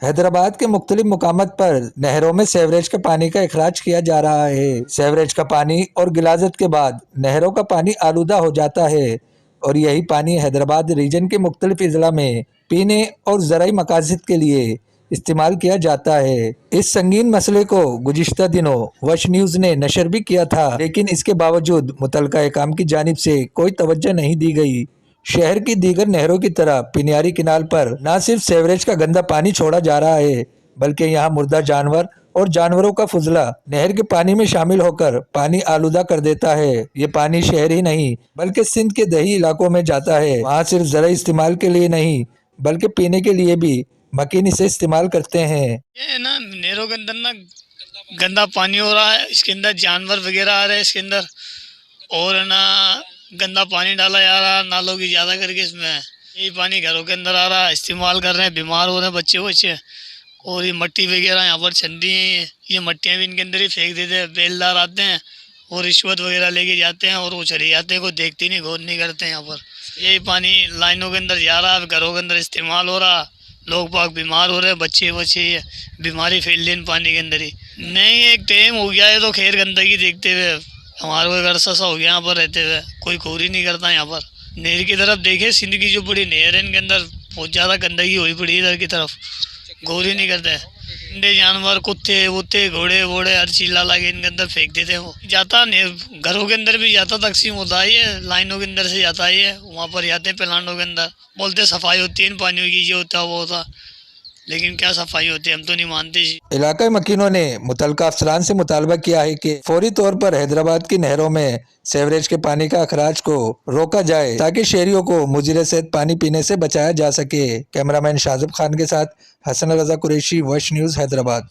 حیدرآباد کے مختلف مقامات پر نہروں میں سیوریج کے پانی کا اخراج کیا جا رہا ہے۔ سیوریج کا پانی اور غلاظت کے بعد نہروں کا پانی آلودہ ہو جاتا ہے اور یہی پانی حیدرآباد ریجن کے مختلف اضلاع میں پینے اور زرعی مقاصد کے لیے استعمال کیا جاتا ہے۔ اس سنگین مسئلے کو گزشتہ دنوں وش نیوز نے نشر بھی کیا تھا، لیکن اس کے باوجود متعلقہ حکام کی جانب سے کوئی توجہ نہیں دی گئی۔ شہر کی دیگر نہروں کی طرح پنیاری کینال پر نہ صرف سیوریج کا گندا پانی چھوڑا جا رہا ہے، بلکہ یہاں مردہ جانور اور جانوروں کا فضلہ نہر کے پانی میں شامل ہو کر پانی آلودہ کر دیتا ہے۔ یہ پانی شہر ہی نہیں بلکہ سندھ کے دیہی علاقوں میں جاتا ہے۔ وہاں صرف زرعی استعمال کے لیے نہیں بلکہ پینے کے لیے بھی مکین اسے استعمال کرتے ہیں۔ یہ نا نہروں کے اندر نا گندا پانی ہو رہا ہے، اس کے اندر جانور وغیرہ آ رہے ہیں اس کے اندر، اور نا گندا پانی ڈالا جا رہا ہے نالوں کی زیادہ کر کے، اس میں یہی پانی گھروں کے اندر آ رہا ہے، استعمال کر رہے ہیں، بیمار ہو رہے ہیں بچے، اور یہ مٹی وغیرہ یہاں پر چھندی ہیں، یہ مٹیاں بھی ان کے اندر ہی پھینک دیتے ہیں۔ بیلدار آتے ہیں اور رشوت وغیرہ لے کے جاتے ہیں اور وہ چلے جاتے ہیں، کوئی دیکھتے نہیں، غور نہیں کرتے ہیں۔ یہاں پر یہی پانی لائنوں کے اندر جا رہا ہے، گھروں کے اندر استعمال ہو رہا، لوگ باغ بیمار ہو رہے ہیں، بچے بیماری پھیل رہی پانی کے اندر ہی۔ نہیں ایک ٹائم ہو گیا ہے تو خیر گندگی دیکھتے ہوئے ہمارا کوئی عرصہ سا ہو گیا یہاں پر رہتے ہوئے، کوئی کوری نہیں کرتا یہاں پر۔ نہر کی طرف دیکھے، سندھ کی جو بڑی نہر ہے ان کے اندر بہت زیادہ گندگی ہوئی پڑی ادھر کی طرف، غور ہی نہیں کرتے۔ انڈے جانور، کتے وتے، گھوڑے ووڑے، ہر چیز لا کے ان کے اندر پھینک دیتے ہیں۔ وہ جاتا گھروں کے اندر بھی جاتا، تقسیم ہوتا ہے، یہ لائنوں کے اندر سے جاتا ہے، یہ وہاں پر جاتے ہیں پلانٹوں کے اندر، بولتے صفائی ہوتی ہے ان پانیوں کی، یہ ہوتا وہ ہوتا، لیکن کیا صفائی ہوتی ہے ہم تو نہیں مانتے۔ علاقائی مکینوں نے متعلقہ افسران سے مطالبہ کیا ہے کہ فوری طور پر حیدرآباد کی نہروں میں سیوریج کے پانی کا اخراج کو روکا جائے تاکہ شہریوں کو مضر صحت پانی پینے سے بچایا جا سکے۔ کیمرہ مین شاذب خان کے ساتھ حسن رضا قریشی، وش نیوز، حیدرآباد۔